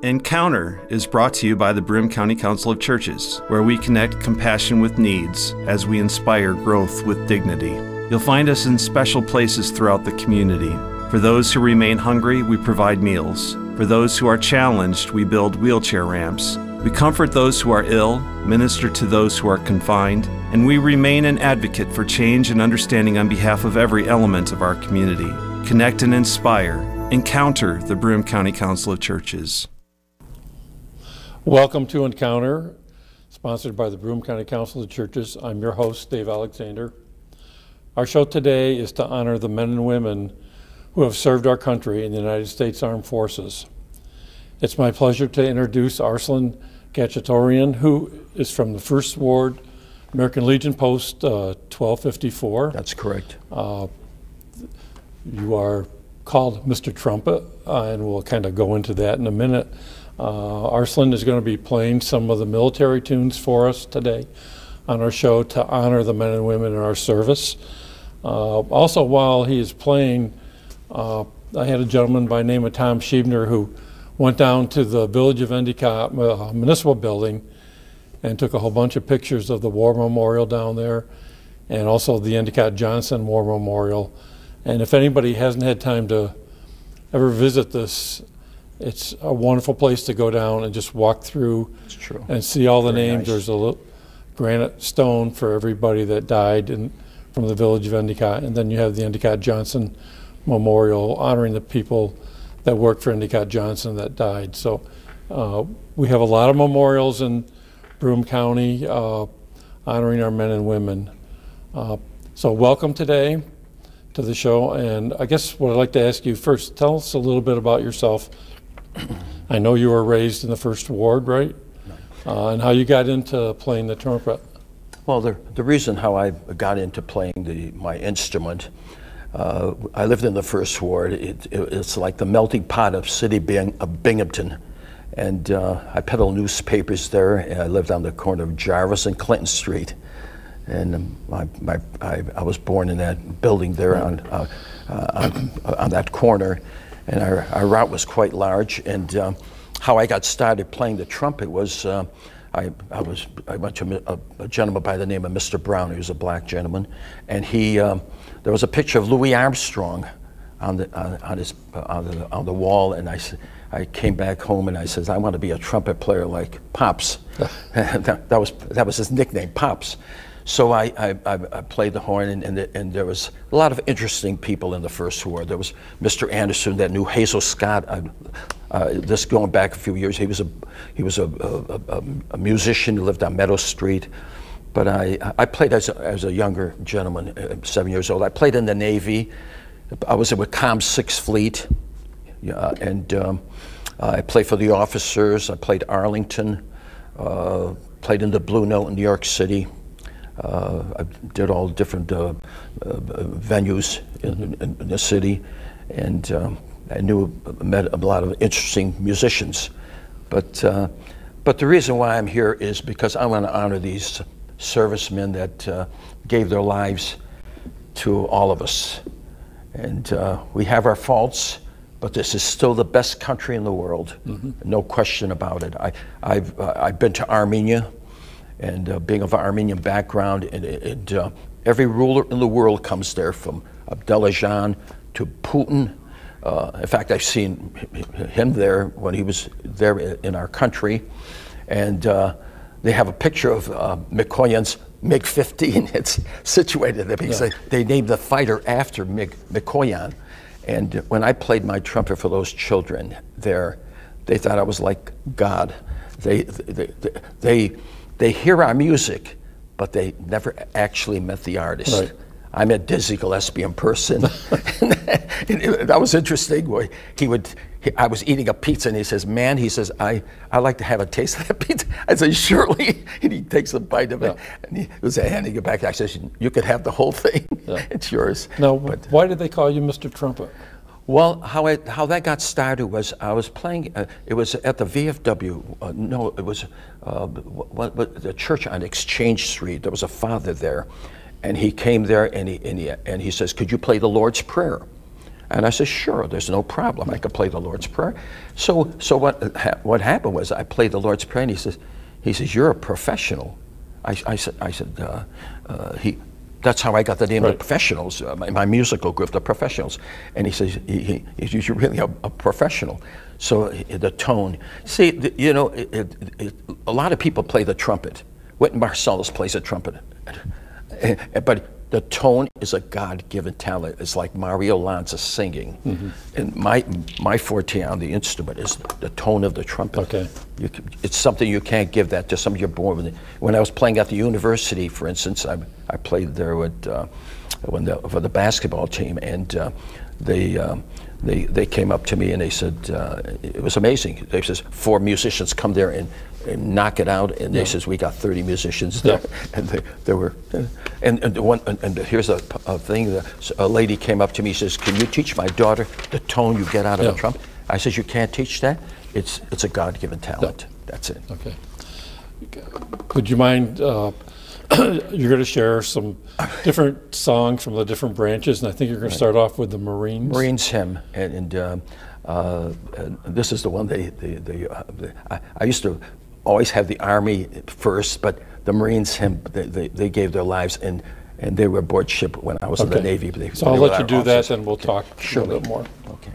Encounter is brought to you by the Broome County Council of Churches, where we connect compassion with needs as we inspire growth with dignity. You'll find us in special places throughout the community. For those who remain hungry, we provide meals. For those who are challenged, we build wheelchair ramps. We comfort those who are ill, minister to those who are confined, and we remain an advocate for change and understanding on behalf of every element of our community. Connect and inspire. Encounter the Broome County Council of Churches. Welcome to Encounter, sponsored by the Broome County Council of Churches. I'm your host, Dave Alexander. Our show today is to honor the men and women who have served our country in the United States Armed Forces. It's my pleasure to introduce Arslan Kachadourian, who is from the 1st Ward, American Legion Post 1254. That's correct. You are called Mr. Trumpet, and we'll kind of go into that in a minute. Arslan is going to be playing some of the military tunes for us today on our show to honor the men and women in our service. Also, while he is playing, I had a gentleman by the name of Tom Schiebner who went down to the Village of Endicott Municipal Building and took a whole bunch of pictures of the War Memorial down there and also the Endicott Johnson War Memorial. And if anybody hasn't had time to ever visit this, it's a wonderful place to go down and just walk through and see all the names. Nice. There's a little granite stone for everybody that died from the Village of Endicott. And then you have the Endicott Johnson Memorial honoring the people that worked for Endicott Johnson that died. So we have a lot of memorials in Broome County honoring our men and women. So welcome today to the show. And I guess what I'd like to ask you first, tell us a little bit about yourself. I know you were raised in the 1st Ward, right? And how you got into playing the trumpet. Well, the reason how I got into playing my instrument, I lived in the 1st Ward. It's like the melting pot of of Binghamton. And I peddled newspapers there, and I lived on the corner of Jarvis and Clinton Street. And I was born in that building there on that corner. And our route was quite large, and how I got started playing the trumpet was I went to a gentleman by the name of Mr. Brown. He was a black gentleman, and there was a picture of Louis Armstrong on the wall, and I came back home and I said, I want to be a trumpet player like Pops. that was his nickname, Pops. So I played the horn, and there was a lot of interesting people in the 1st Ward. There was Mr. Anderson that knew Hazel Scott. This going back a few years. He was a musician who lived on Meadow Street. But I played as a younger gentleman, 7 years old. I played in the Navy. I was with Com 6th Fleet, and I played for the officers. I played Arlington. Played in the Blue Note in New York City. I did all different venues in the city, and I met a lot of interesting musicians. But the reason why I'm here is because I want to honor these servicemen that gave their lives to all of us. And we have our faults, but this is still the best country in the world, no question about it. I've been to Armenia. And being of an Armenian background, and every ruler in the world comes there, from Abdelajan to Putin. In fact, I've seen him there when he was there in our country. And they have a picture of Mikoyan's MiG-15. It's situated there because they named the fighter after Mikoyan. And when I played my trumpet for those children there, they thought I was like God. They hear our music, but they never actually met the artist. Right. I met Dizzy Gillespie in person. And that was interesting. I was eating a pizza, and he says, "Man," he says, "I like to have a taste of that pizza." I said, "Surely." And he takes a bite of it, and he was handing it back. I said, "You could have the whole thing. It's yours." Now, why did they call you Mr. Trumpet? Well, how that got started was I was playing. It was at the VFW. No, it was the church on Exchange Street. There was a father there, and he came there and he says, "Could you play the Lord's Prayer?" And I said, sure, there's no problem. I could play the Lord's Prayer. So what happened was I played the Lord's Prayer, and he says, you're a professional. I said, that's how I got the name of the Professionals, my musical group, the Professionals. And he says, you're really a professional. So the tone, see, you know, a lot of people play the trumpet. Wynton Marsalis plays the trumpet. But the tone is a God-given talent. It's like Mario Lanza singing. And my forte on the instrument is the tone of the trumpet. Okay. It's something you can't give that to somebody you're born with. When I was playing at the university, for instance, I played there with, for the basketball team, and they came up to me and they said, it was amazing. They says, 4 musicians come there and knock it out, and they says, we got 30 musicians there. And they were, and here's a thing, a lady came up to me and says, can you teach my daughter the tone you get out of a trumpet? I says, you can't teach that? It's a God-given talent. That's it. Okay. Would you mind, you're going to share some different songs from the different branches, and I think you're going to start off with the Marines. Marines hymn, and this is the one I used to always have the Army first, but the Marines hymn, they gave their lives, and they were aboard ship when I was in the Navy. So I'll let you do that, and we'll talk a little bit more. Okay.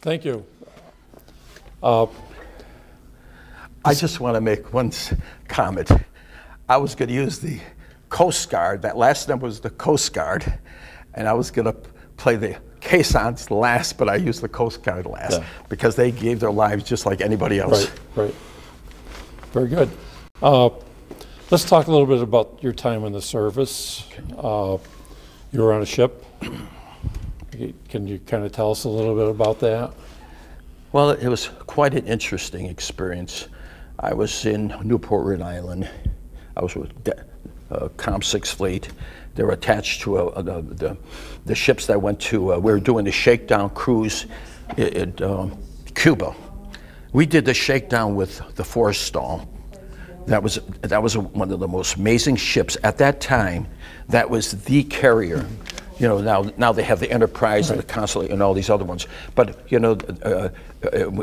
Thank you. I just want to make one comment. I was going to use the Coast Guard. That last number was the Coast Guard, and I was going to play the caissons last, but I used the Coast Guard last because they gave their lives just like anybody else. Right. Very good. Let's talk a little bit about your time in the service. You were on a ship. Can you kind of tell us a little bit about that? Well, it was quite an interesting experience. I was in Newport, Rhode Island. I was with COM-6 fleet. They were attached to the ships that went to, we were doing the shakedown cruise in Cuba. We did the shakedown with the Forrestal. That was one of the most amazing ships at that time. That was the carrier. You know, now they have the Enterprise and the Consulate and all these other ones. But you know,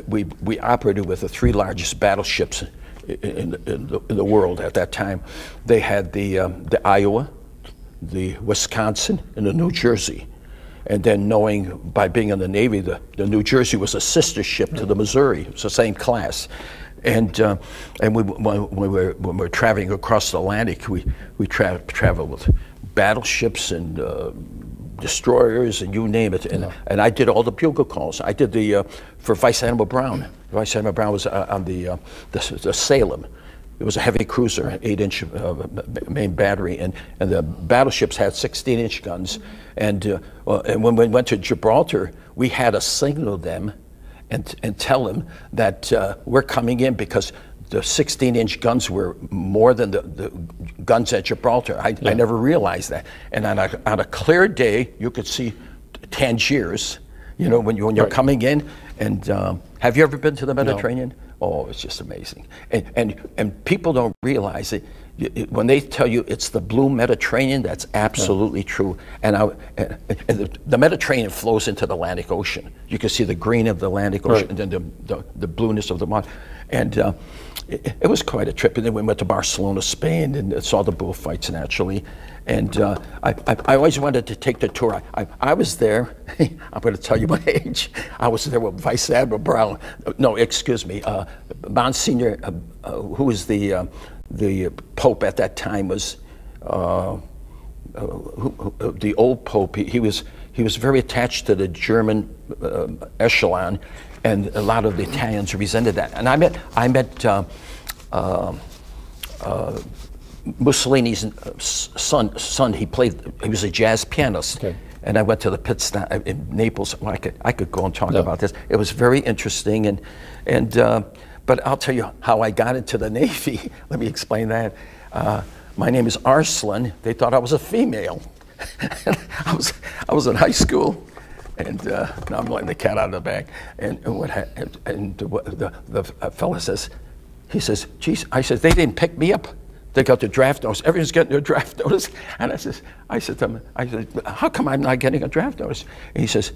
we operated with the 3 largest battleships in the world at that time. They had the Iowa, the Wisconsin, and the New Jersey. And then knowing by being in the Navy, the New Jersey was a sister ship to the Missouri. It was the same class. And when we were traveling across the Atlantic, we traveled with battleships and destroyers and you name it. And I did all the bugle calls. I did for Vice Admiral Brown. Vice Admiral Brown was on the Salem. It was a heavy cruiser, 8-inch main battery, and the battleships had 16-inch guns. And when we went to Gibraltar, we had to signal them and tell them that we're coming in because the 16-inch guns were more than the guns at Gibraltar. I never realized that. And on a clear day, you could see Tangiers, you know, when you're coming in. And have you ever been to the Mediterranean? No. Oh, it's just amazing. And people don't realize it. When they tell you it's the blue Mediterranean, that's absolutely true. And the Mediterranean flows into the Atlantic Ocean. You can see the green of the Atlantic Ocean and then the blueness of the mud. And it was quite a trip. And then we went to Barcelona, Spain, and saw the bullfights naturally. And I always wanted to take the tour. I was there. I'm going to tell you my age. I was there with Vice Admiral Brown. No, excuse me, Monsignor, who was the Pope at that time was the old Pope. He was very attached to the German echelon, and a lot of the Italians resented that. And I met Mussolini's son. He was a jazz pianist. Okay. And I went to the pit stop in Naples. Well, I could go and talk about this. It was very interesting, but I'll tell you how I got into the Navy. Let me explain that. My name is Arslan. They thought I was a female. I was in high school, and now I'm letting the cat out of the bag. And the fella says, "Geez," I said, "they didn't pick me up. They got the draft notice. Everyone's getting their draft notice." And I said to him, "How come I'm not getting a draft notice?" And he says,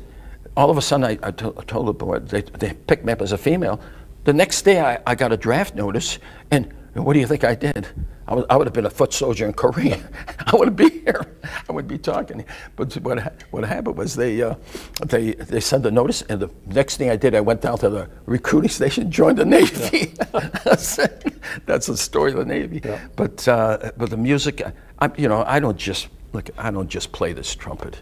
all of a sudden, I told the board, they picked me up as a female. The next day, I got a draft notice, and what do you think I did? I would have been a foot soldier in Korea. I wouldn't be here. I wouldn't be talking. But what happened was they sent the notice, and the next thing I did, I went down to the recruiting station, joined the Navy. Yeah. That's the story of the Navy. Yeah. But the music, I don't just play this trumpet.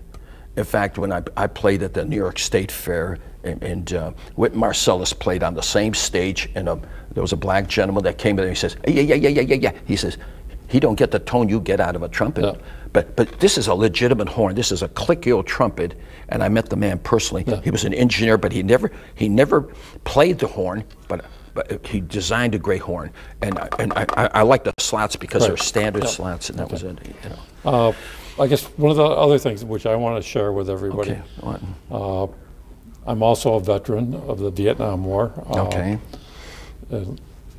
In fact, when I played at the New York State Fair, and Whit Marcellus played on the same stage, and there was a black gentleman that came in and he says, yeah. He says, he don't get the tone you get out of a trumpet. Yeah. But this is a legitimate horn. This is a clicky trumpet, and I met the man personally. Yeah. He was an engineer, but he never played the horn, but he designed a great horn. And I like the slots because they're standard slots, and that was it. You know. I guess one of the other things which I want to share with everybody, I'm also a veteran of the Vietnam War. Okay.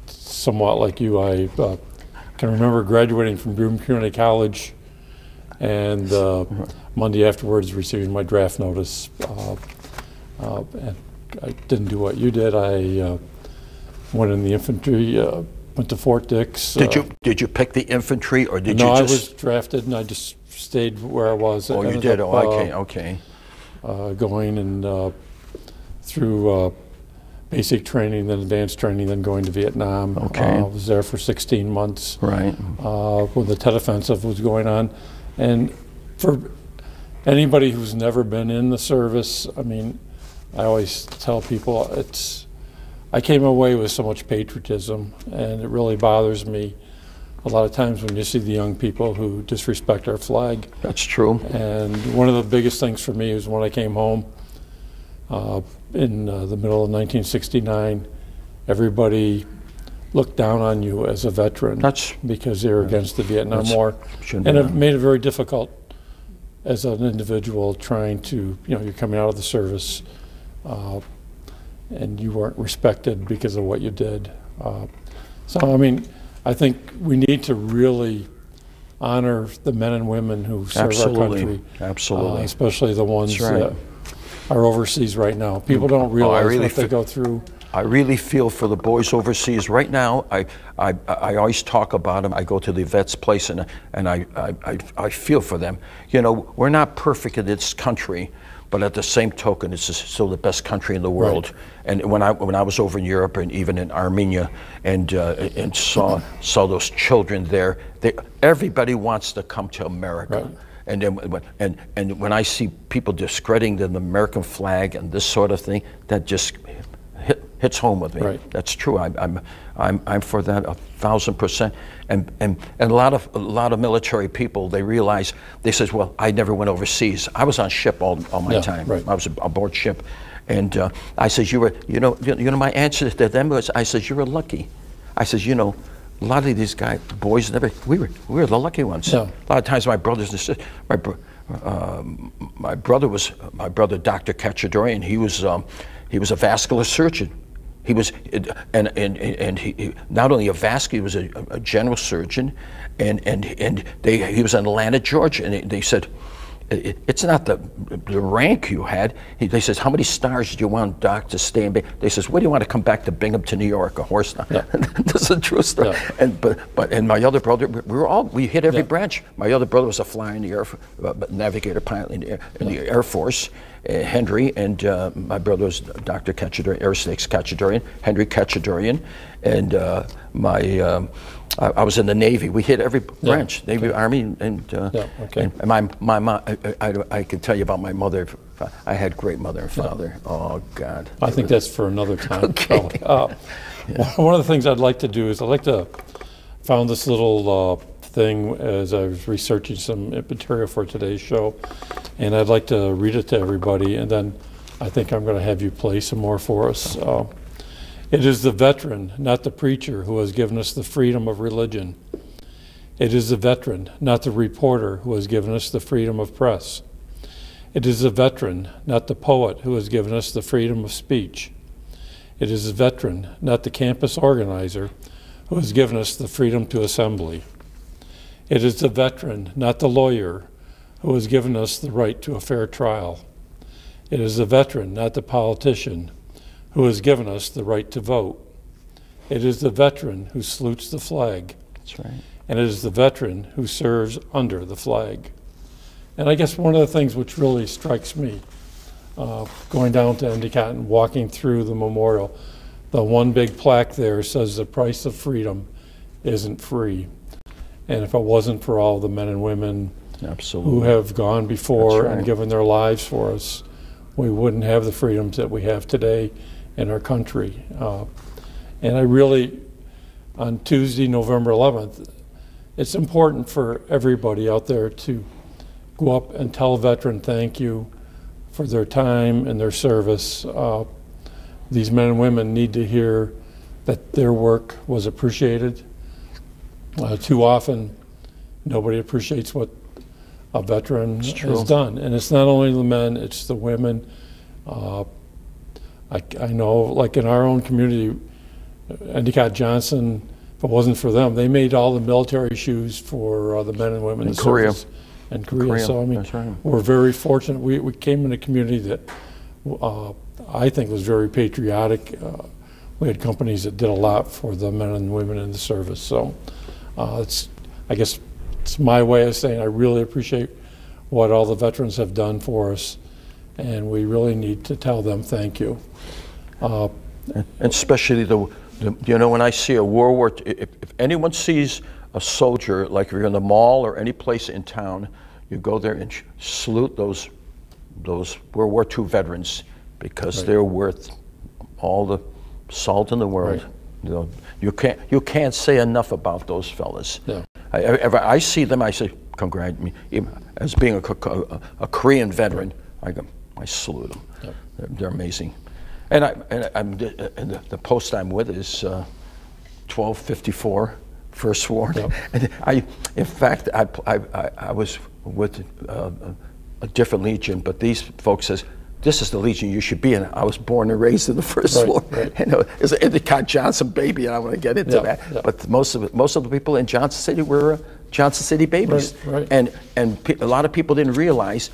Somewhat like you, I can remember graduating from Broome Community College, and Monday afterwards receiving my draft notice. And I didn't do what you did. I went in the infantry, went to Fort Dix. Did you pick the infantry, or did you just? No, I was drafted, and I just stayed where I was. Oh, you did? Okay. Going and through basic training, then advanced training, then going to Vietnam. Okay. I was there for 16 months. Right. When the Tet Offensive was going on. And for anybody who's never been in the service, I mean, I always tell people I came away with so much patriotism, and it really bothers me a lot of times when you see the young people who disrespect our flag. That's true. And one of the biggest things for me was when I came home in the middle of 1969, everybody looked down on you as a veteran because they were against the Vietnam War. And it made it very difficult as an individual trying to, you're coming out of the service and you weren't respected because of what you did. So, I mean, I think we need to really honor the men and women who serve our country. Absolutely. Especially the ones that are overseas right now. People don't realize what they go through. I really feel for the boys overseas right now. I always talk about them. I go to the vets' place and I feel for them. We're not perfect in this country, but at the same token, it's still the best country in the world. Right. And when I was over in Europe and even in Armenia and saw those children there, everybody wants to come to America. Right. And then when I see people discrediting the American flag and this sort of thing, that just hits home with me. Right. That's true. I'm for that 1,000%. And a lot of military people, they says, well, I never went overseas. I was on ship all my time. Right. I was aboard ship, and I says, you know my answer to them was, I says, you were lucky. I says, a lot of these boys we were the lucky ones. Yeah. A lot of times my brothers and sisters, my brother, Dr. Kachadourian, he was a vascular surgeon. He was, and he not only a vascular, he was a general surgeon, and he was in Atlanta, Georgia, and they said, it's not the rank you had. They says, how many stars do you want, Doc, to stay in? They says, what do you want to come back to Binghamton, New York, a horse? Yeah. That's a true story. Yeah. And my other brother, we hit every branch. My other brother was a flyer in the air, navigator pilot in the Air Force. Henry, and my brother was Dr. Kachadourian, Air Snakes Kachadourian, Henry Kachadourian, and I was in the Navy. We hit every branch, Navy, Army, and my mom. I can tell you about my mother. I had great mother and father. Oh God! I think that's for another time. Okay. One of the things I'd like to do is found this little thing as I was researching some material for today's show, and I'd like to read it to everybody, and then I think I'm going to have you play some more for us. It is the veteran, not the preacher, who has given us the freedom of religion. It is the veteran, not the reporter, who has given us the freedom of press. It is the veteran, not the poet, who has given us the freedom of speech. It is the veteran, not the campus organizer, who has given us the freedom to assembly. It is the veteran, not the lawyer, who has given us the right to a fair trial. It is the veteran, not the politician, who has given us the right to vote. It is the veteran who salutes the flag. That's right. And it is the veteran who serves under the flag. And I guess one of the things which really strikes me, going down to Endicott and walking through the memorial, the one big plaque there says the price of freedom isn't free. And if it wasn't for all the men and women who have gone before and given their lives for us, we wouldn't have the freedoms that we have today in our country. And I really, on Tuesday, November 11th, it's important for everybody out there to go up and tell a veteran thank you for their time and their service. These men and women need to hear that their work was appreciated. Too often, nobody appreciates what a veteran has done. And it's not only the men, it's the women. I know, like in our own community, Endicott Johnson, if it wasn't for them, they made all the military shoes for the men and women in Korea. And Korea. So, I mean, we're very fortunate. We came in a community that I think was very patriotic. We had companies that did a lot for the men and women in the service. So I guess it's my way of saying I really appreciate what all the veterans have done for us, and we really need to tell them thank you. And especially when I see a World War II, if anyone sees a soldier, like if you're in the mall or any place in town, you go there and salute those World War II veterans, because they're worth all the salt in the world. Right. You can't say enough about those fellas. Yeah. I see them, I say, congratulate me. As being a Korean veteran, I salute them. Yep. They're amazing. And the post I'm with is 1254 First Ward. Yep. And in fact, I was with a different legion, but these folks says, this is the legion you should be in. I was born and raised in the First Ward. Right. And it was an Endicott Johnson baby, and I want to get into that. Yeah. But most of the people in Johnson City were Johnson City babies. Right. And a lot of people didn't realize,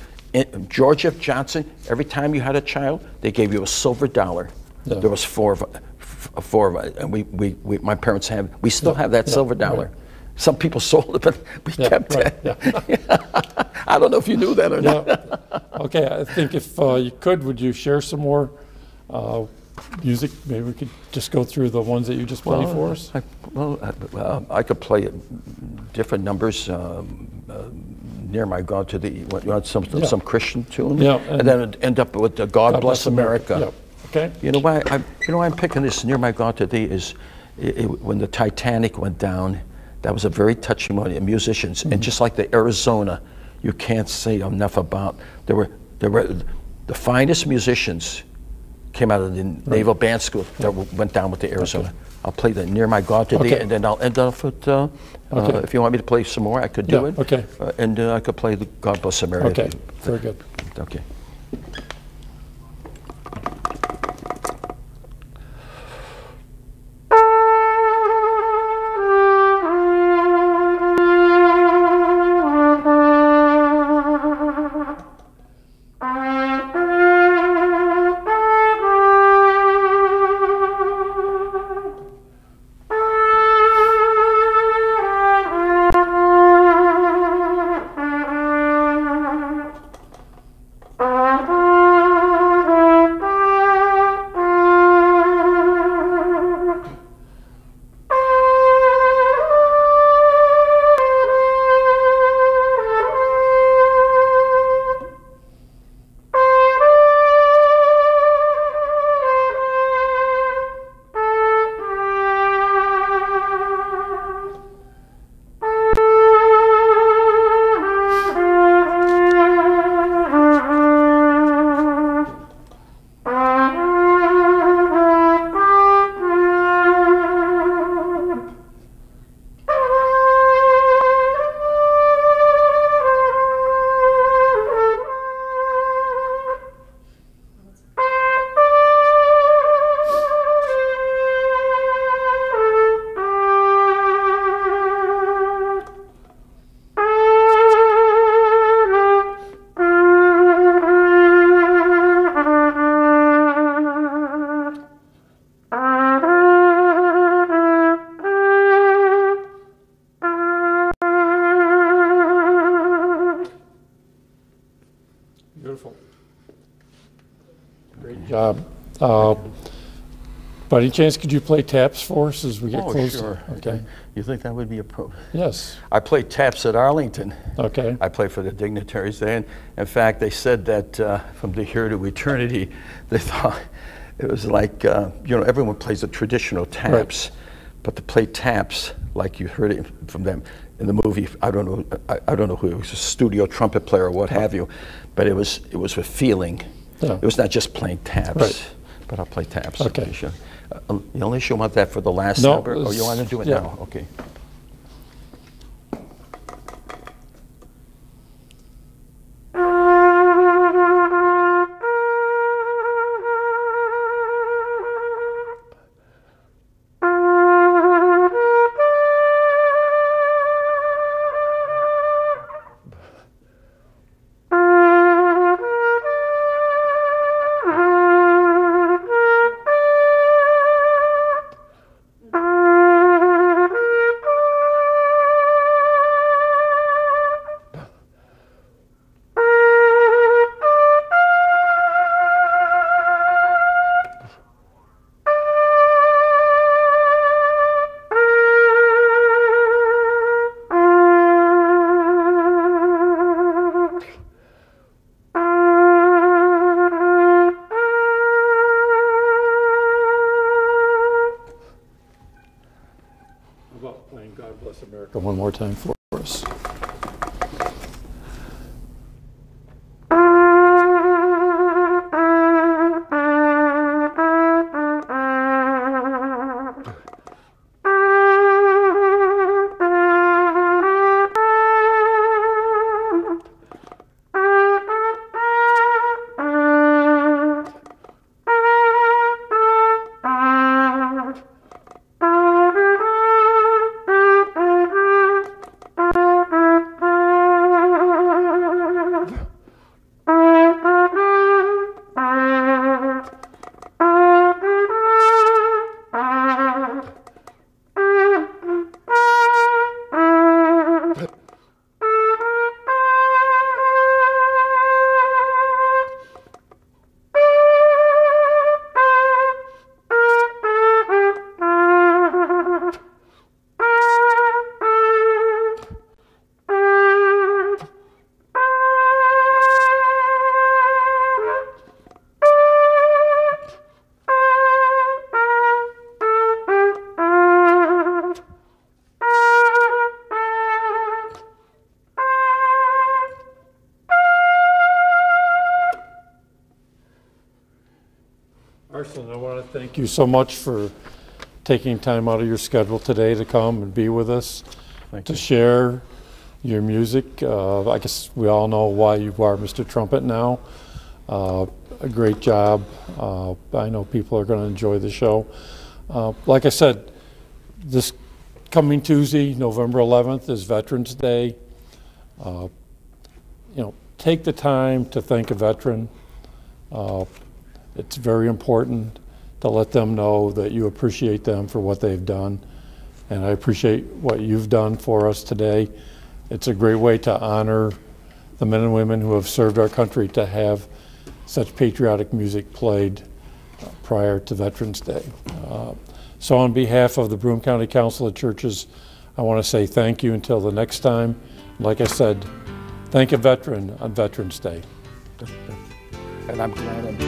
George F. Johnson, every time you had a child, they gave you a silver dollar. Yeah. There was four of us, and my parents we still have that silver dollar. Right. Some people sold it, but we kept it. Yeah. I don't know if you knew that or not. Okay, I think if you could, would you share some more music? Maybe we could just go through the ones that you just played for us. I could play different numbers. Near My God to Thee. You want some Christian tune? Yeah, and then end up with the God Bless America. Yeah. Okay. You know why I'm picking this Near My God to Thee is when the Titanic went down. That was a very touching moment in musicians, and just like the Arizona, you can't say enough about. There were the finest musicians came out of the Naval Band School that went down with the Arizona. Okay. I'll play the Near My God to Thee, and then I'll end off with. If you want me to play some more, I could do it. Okay. And I could play the God Bless America. Okay. Very good. Okay. Beautiful. Great job. By any chance, could you play taps for us as we get closer? Sure. Okay. You think that would be a pro? Yes. I played taps at Arlington. Okay. I played for the dignitaries there. And in fact, they said that from the here to eternity, they thought it was like, everyone plays the traditional taps, but to play taps, like you heard it from them in the movie, I don't know who it was, a studio trumpet player or what have you, but it was with feeling. Yeah. It was not just playing taps. Right. But I'll play taps. Okay. Sure. Unless you want that for the last No, number, or you want to do it now? Okay. Playing God Bless America one more time for us. Arslan, I want to thank you so much for taking time out of your schedule today to come and be with us, to share your music. I guess we all know why you are Mr. Trumpet now. A great job. I know people are going to enjoy the show. Like I said, this coming Tuesday, November 11th, is Veterans Day. You know, take the time to thank a veteran. It's very important to let them know that you appreciate them for what they've done. And I appreciate what you've done for us today. It's a great way to honor the men and women who have served our country, to have such patriotic music played prior to Veterans Day. So on behalf of the Broome County Council of Churches, I want to say thank you until the next time. Like I said, thank a veteran on Veterans Day. And I'm glad I'm